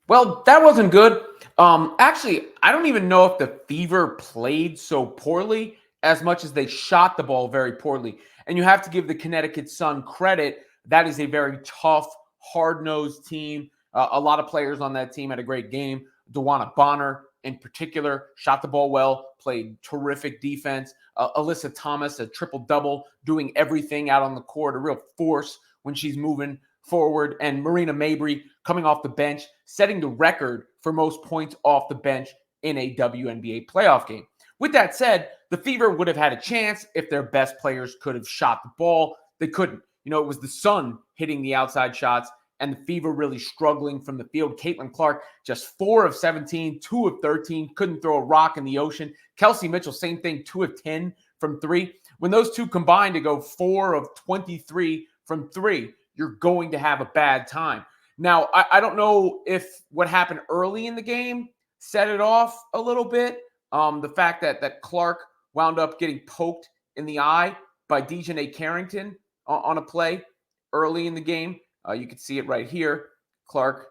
Well, that wasn't good. Actually, I don't even know if the Fever played so poorly as much as they shot the ball very poorly. And you have to give the Connecticut Sun credit. That is a very tough, hard-nosed team. A lot of players on that team had a great game. Dewana Bonner, in particular, shot the ball well, played terrific defense. Alyssa Thomas, a triple-double, doing everything out on the court, a real force when she's moving forward, and Marina Mabery coming off the bench, setting the record for most points off the bench in a WNBA playoff game. With that said, the Fever would have had a chance if their best players could have shot the ball. They couldn't. It was the Sun hitting the outside shots and the Fever really struggling from the field. Caitlin Clark, just 4 of 17, 2 of 13, couldn't throw a rock in the ocean. Kelsey Mitchell, same thing, 2 of 10 from 3. When those two combine to go 4 of 23 from 3, you're going to have a bad time. Now, I don't know if what happened early in the game set it off a little bit. The fact that Clark wound up getting poked in the eye by Dejanay Carrington on a play early in the game. You can see it right here. Clark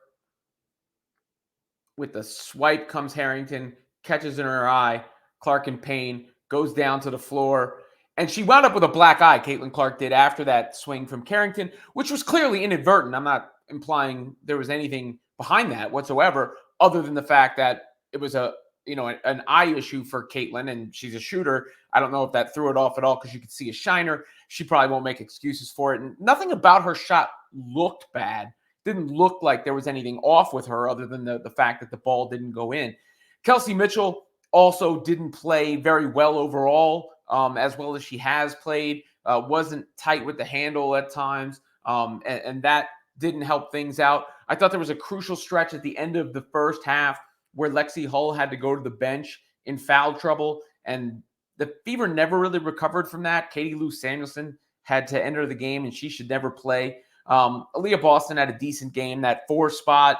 with the swipe comes Harrington, catches in her eye. Clark in pain, goes down to the floor. And she wound up with a black eye, Caitlin Clark did, after that swing from Carrington, which was clearly inadvertent. I'm not implying there was anything behind that whatsoever, other than the fact that it was an eye issue for Caitlin, and she's a shooter. I don't know if that threw it off at all because you could see a shiner. She probably won't make excuses for it. And nothing about her shot looked bad. Didn't look like there was anything off with her other than the fact that the ball didn't go in. Kelsey Mitchell also didn't play very well overall, as well as she has played. Wasn't tight with the handle at times, and that didn't help things out. I thought there was a crucial stretch at the end of the first half where Lexi Hull had to go to the bench in foul trouble, and the Fever never really recovered from that. Katie Lou Samuelson had to enter the game, and she should never play. Aaliyah Boston had a decent game. That 4 spot,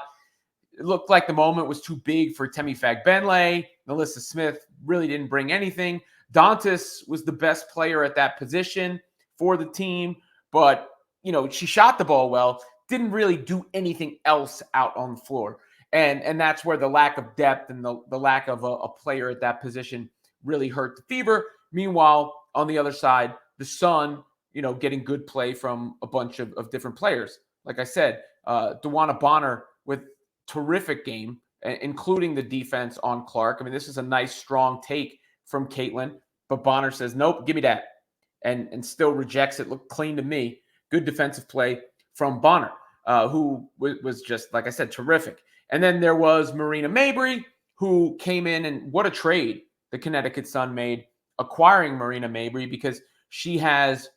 it looked like the moment was too big for Temi Fagbenle. Melissa Smith really didn't bring anything. Dantas was the best player at that position for the team, but she shot the ball well, didn't really do anything else out on the floor. And that's where the lack of depth and the lack of a player at that position really hurt the Fever. Meanwhile, on the other side, the Sun, getting good play from a bunch of different players. Like I said, Dewana Bonner with terrific game, including the defense on Clark. I mean, this is a nice, strong take from Caitlin, but Bonner says, nope, give me that, and still rejects it. Looked clean to me. Good defensive play from Bonner, who was just, like I said, terrific. And then there was Marina Mabery, who came in, and what a trade the Connecticut Sun made acquiring Marina Mabery, because she has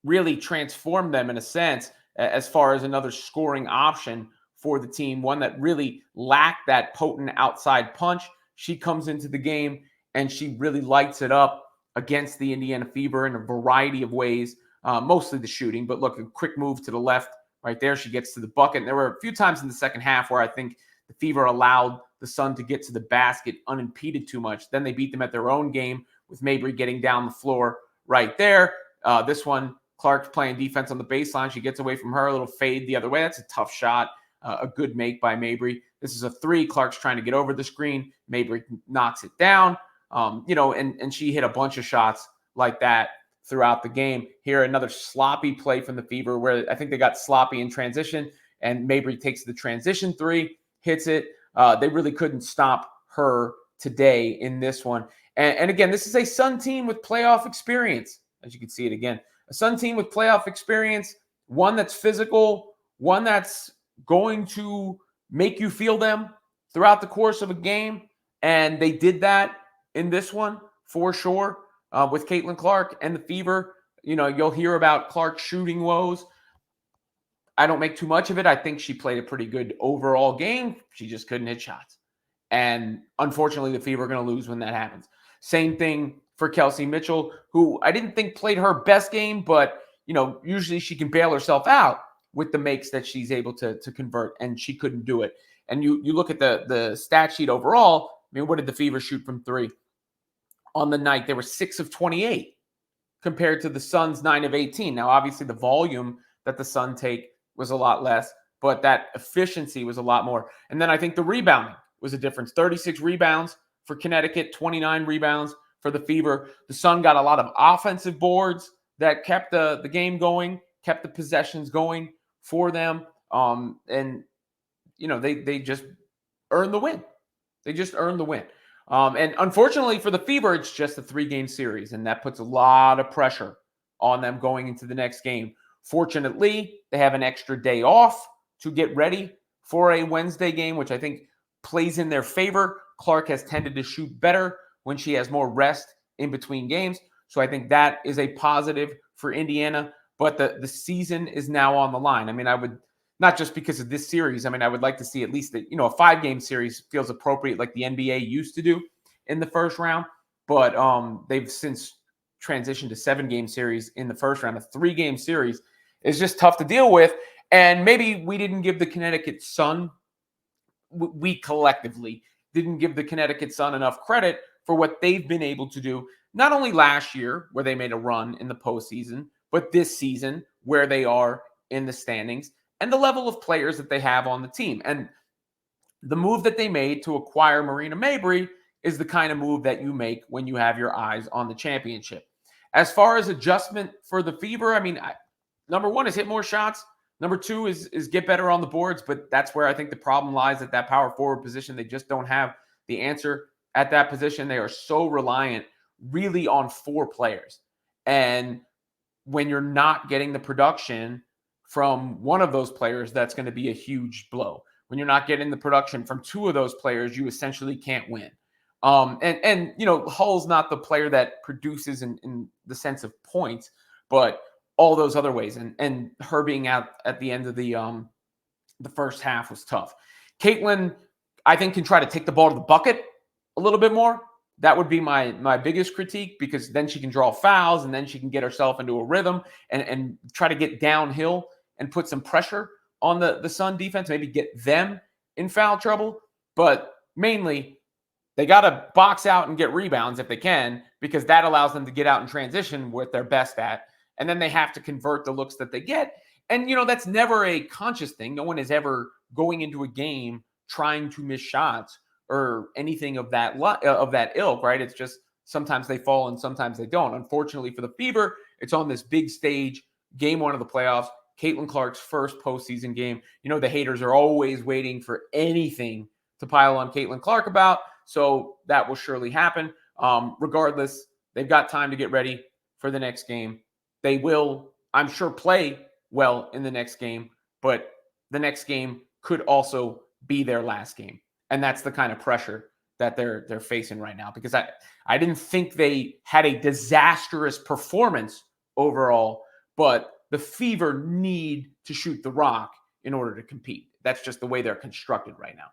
really transformed them in a sense as far as another scoring option for the team, one that really lacked that potent outside punch. She comes into the game and she really lights it up against the Indiana Fever in a variety of ways, mostly the shooting. But look, a quick move to the left right there. She gets to the bucket. And there were a few times in the second half where I think the Fever allowed the Sun to get to the basket unimpeded too much. Then they beat them at their own game with Mabery getting down the floor right there. This one, Clark's playing defense on the baseline. She gets away from her, a little fade the other way. That's a tough shot. A good make by Mabery. This is a 3. Clark's trying to get over the screen. Mabery knocks it down. And she hit a bunch of shots like that throughout the game. Here, another sloppy play from the Fever where I think they got sloppy in transition, and Mabery takes the transition 3, hits it. They really couldn't stop her today in this one. And again, this is a Sun team with playoff experience, as you can see it again. A Sun team with playoff experience, one that's physical, one that's going to make you feel them throughout the course of a game. And they did that in this one for sure with Caitlin Clark and the Fever. You'll hear about Clark's shooting woes. I don't make too much of it. I think she played a pretty good overall game. She just couldn't hit shots. And unfortunately, the Fever are going to lose when that happens. Same thing for Kelsey Mitchell, who I didn't think played her best game, but, usually she can bail herself out with the makes that she's able to convert, and she couldn't do it. And you look at the stat sheet overall. I mean, what did the Fever shoot from 3? On the night, they were 6 of 28 compared to the Suns' 9 of 18. Now, obviously, the volume that the Sun take was a lot less, but that efficiency was a lot more. And then I think the rebounding was a difference. 36 rebounds for Connecticut, 29 rebounds for the Fever. The Sun got a lot of offensive boards that kept the game going, kept the possessions going for them. And they just earned the win. They just earned the win. And unfortunately for the Fever, it's just a 3-game series, and that puts a lot of pressure on them going into the next game. Fortunately, they have an extra day off to get ready for a Wednesday game, which I think plays in their favor. Clark has tended to shoot better when she has more rest in between games. So I think that is a positive for Indiana. But the season is now on the line. I mean, I would, not just because of this series, I mean, I would like to see at least a 5-game series feels appropriate, like the NBA used to do in the first round. But they've since transitioned to 7-game series in the first round. A 3-game series is just tough to deal with. And maybe we didn't give the Connecticut Sun, we collectively didn't give the Connecticut Sun enough credit for what they've been able to do, not only last year where they made a run in the postseason, but this season where they are in the standings and the level of players that they have on the team. And the move that they made to acquire Marina Mabery is the kind of move that you make when you have your eyes on the championship. As far as adjustment for the Fever, I mean, number one is hit more shots. Number two is get better on the boards, but that's where I think the problem lies at that power forward position. They just don't have the answer at that position. They are so reliant really on 4 players. And when you're not getting the production from one of those players, that's going to be a huge blow. When you're not getting the production from 2 of those players, you essentially can't win. Hull's not the player that produces in the sense of points, but all those other ways. And her being out at the end of the first half was tough. Caitlin, I think, can try to take the ball to the bucket a little bit more. That would be my biggest critique, because then she can draw fouls and then she can get herself into a rhythm and try to get downhill and put some pressure on the Sun defense, maybe get them in foul trouble. But mainly, they got to box out and get rebounds if they can, because that allows them to get out in transition what they're best at. And then they have to convert the looks that they get. And, that's never a conscious thing. No one is ever going into a game trying to miss shots or anything of that ilk, right? It's just sometimes they fall and sometimes they don't. Unfortunately for the Fever, it's on this big stage, game 1 of the playoffs, Caitlin Clark's first postseason game. The haters are always waiting for anything to pile on Caitlin Clark about, so that will surely happen. Regardless, they've got time to get ready for the next game. They will, I'm sure, play well in the next game, but the next game could also be their last game. And that's the kind of pressure that they're facing right now, because I didn't think they had a disastrous performance overall, but the Fever need to shoot the rock in order to compete. That's just the way they're constructed right now.